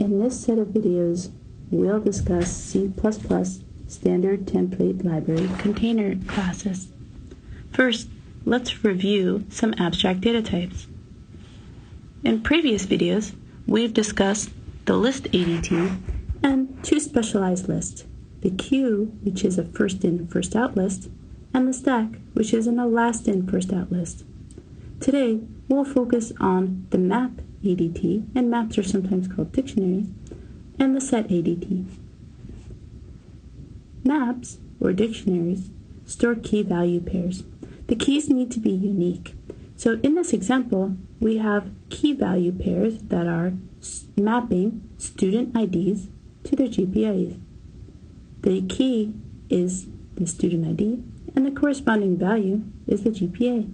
In this set of videos, we'll discuss C++ Standard Template Library Container Classes. First, let's review some abstract data types. In previous videos, we've discussed the list ADT and two specialized lists, the queue, which is a first in, first out list, and the stack, which is a last in, first out list. Today, we'll focus on the map ADT, and maps are sometimes called dictionaries, and the set ADT. Maps, or dictionaries, store key-value pairs. The keys need to be unique. So in this example, we have key-value pairs that are mapping student IDs to their GPAs. The key is the student ID, and the corresponding value is the GPA.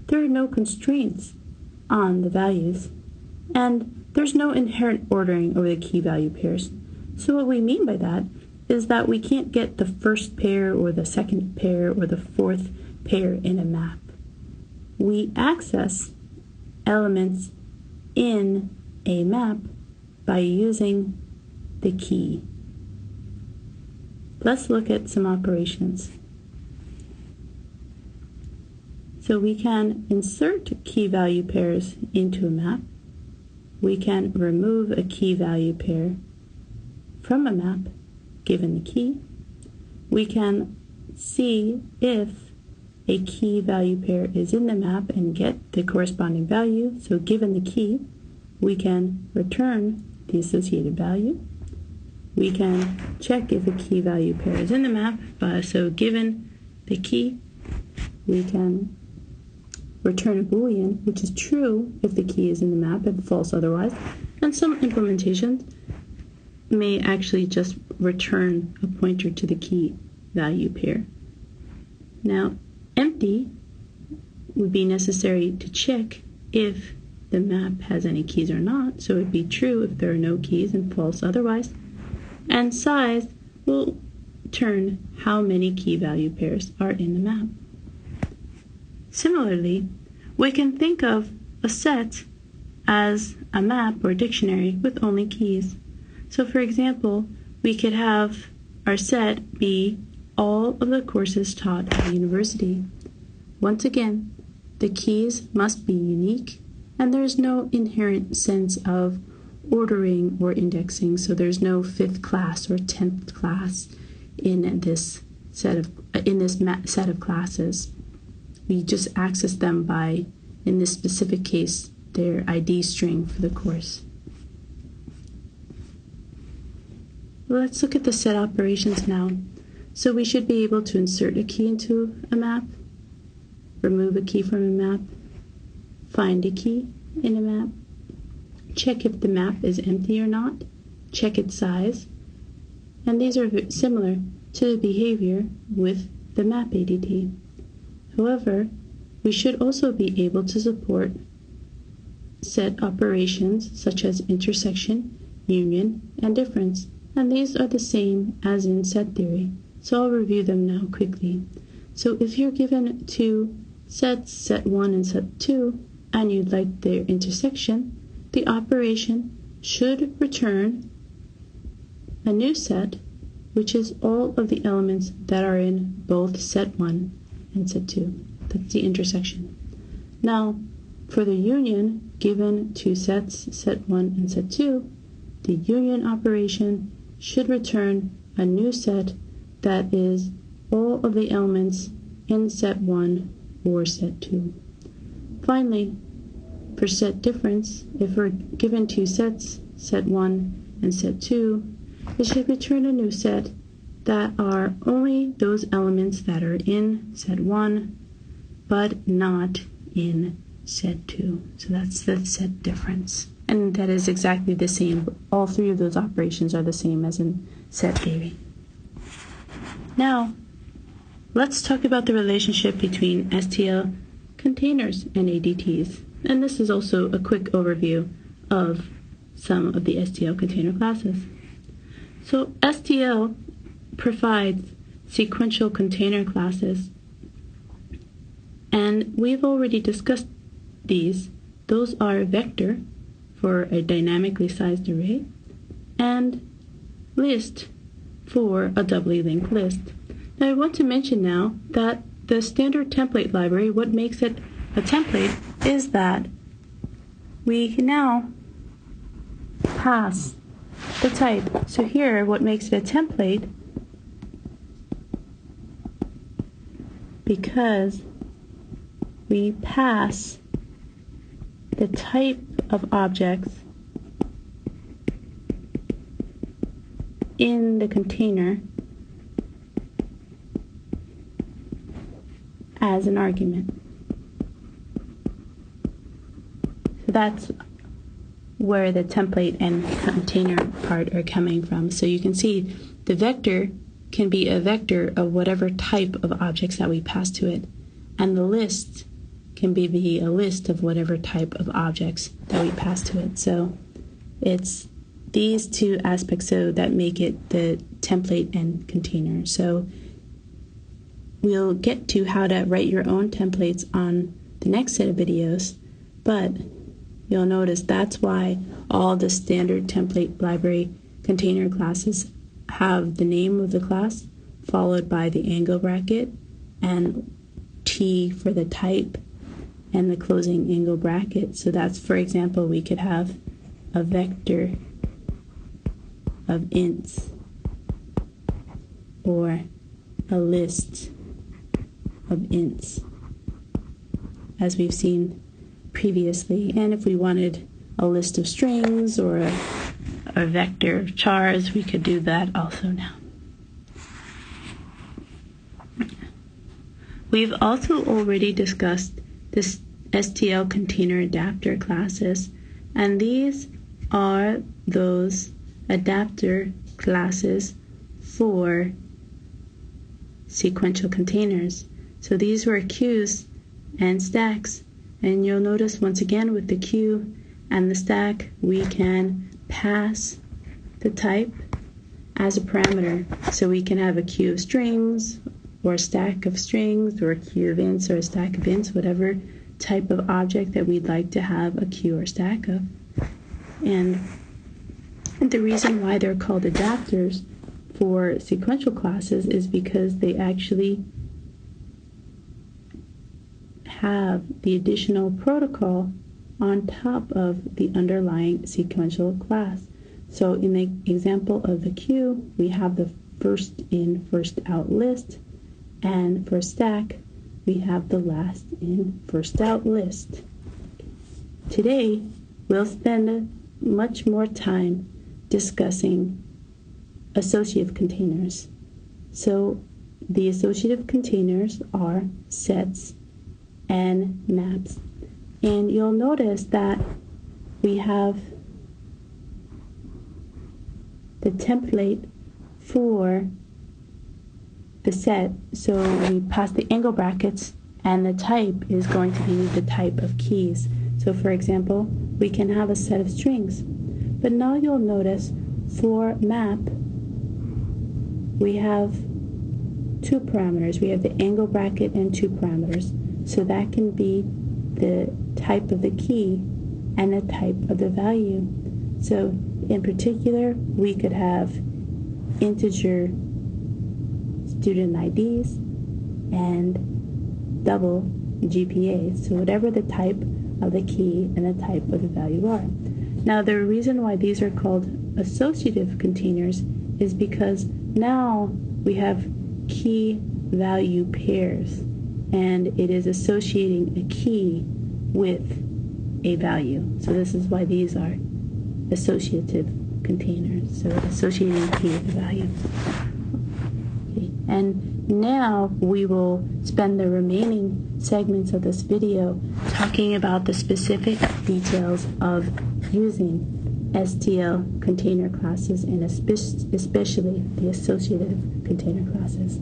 There are no constraints on the values, and there's no inherent ordering over the key-value pairs. So what we mean by that is that we can't get the first pair or the second pair or the fourth pair in a map. We access elements in a map by using the key. Let's look at some operations. So we can insert key-value pairs into a map. We can remove a key-value pair from a map given the key. We can see if a key-value pair is in the map and get the corresponding value. So given the key, we can return the associated value. We can check if a key-value pair is in the map. So given the key, we can return a Boolean, which is true if the key is in the map and false otherwise. And some implementations may actually just return a pointer to the key value pair. Now, empty would be necessary to check if the map has any keys or not. So it would be true if there are no keys and false otherwise. And size will return how many key value pairs are in the map. Similarly, we can think of a set as a map or dictionary with only keys. So for example, we could have our set be all of the courses taught at the university. Once again, the keys must be unique, and there's no inherent sense of ordering or indexing, so there's no 5th class or 10th class in this set of classes. We just access them by, in this specific case, their ID string for the course. Let's look at the set operations now. So we should be able to insert a key into a map, remove a key from a map, find a key in a map, check if the map is empty or not, check its size, and these are similar to the behavior with the map ADT. However, we should also be able to support set operations such as intersection, union, and difference, and these are the same as in set theory. So I'll review them now quickly. So if you're given two sets, set 1 and set 2, and you'd like their intersection, the operation should return a new set, which is all of the elements that are in both set 1 and set 2. That's the intersection. Now, for the union, given two sets, set 1 and set 2, the union operation should return a new set that is all of the elements in set 1 or set 2. Finally, for set difference, if we're given two sets, set 1 and set 2, it should return a new set that are only those elements that are in set 1 but not in set 2. So that's the set difference. And that is exactly the same. All three of those operations are the same as in set theory. Now, let's talk about the relationship between STL containers and ADTs. And this is also a quick overview of some of the STL container classes. So STL provides sequential container classes, and we've already discussed these. Those are vector for a dynamically sized array, and list for a doubly linked list. Now I want to mention now that the standard template library, what makes it a template is that we can now pass the type. So here, what makes it a template, because we pass the type of objects in the container as an argument. So that's where the template and container part are coming from. So you can see the vector can be a vector of whatever type of objects that we pass to it, and the list can be a list of whatever type of objects that we pass to it. So it's these two aspects that make it the template and container. So we'll get to how to write your own templates on the next set of videos, but you'll notice that's why all the standard template library container classes have the name of the class followed by the angle bracket and T for the type and the closing angle bracket. So that's, for example, we could have a vector of ints or a list of ints, as we've seen previously. And if we wanted a list of strings or a vector of chars, we could do that also now. We've also already discussed this STL Container Adapter classes, and these are those adapter classes for sequential containers. So these were queues and stacks, and you'll notice once again with the queue and the stack we can pass the type as a parameter. So we can have a queue of strings or a stack of strings or a queue of ints or a stack of ints, whatever type of object that we'd like to have a queue or stack of. And the reason why they're called adapters for sequential classes is because they actually have the additional protocol on top of the underlying sequential class. So in the example of the queue, we have the first in, first out list, and for stack, we have the last in, first out list. Today, we'll spend much more time discussing associative containers. So the associative containers are sets and maps. And you'll notice that we have the template for the set. So we pass the angle brackets, and the type is going to be the type of keys. So for example, we can have a set of strings. But now you'll notice for map, we have two parameters. We have the angle bracket and two parameters. So that can be the type of the key and the type of the value. So in particular, we could have integer student IDs and double GPAs. So whatever the type of the key and the type of the value are. Now the reason why these are called associative containers is because now we have key value pairs, and it is associating a key with a value. So this is why these are associative containers. So associating a key with a value. Okay. And now we will spend the remaining segments of this video talking about the specific details of using STL container classes, and especially the associative container classes.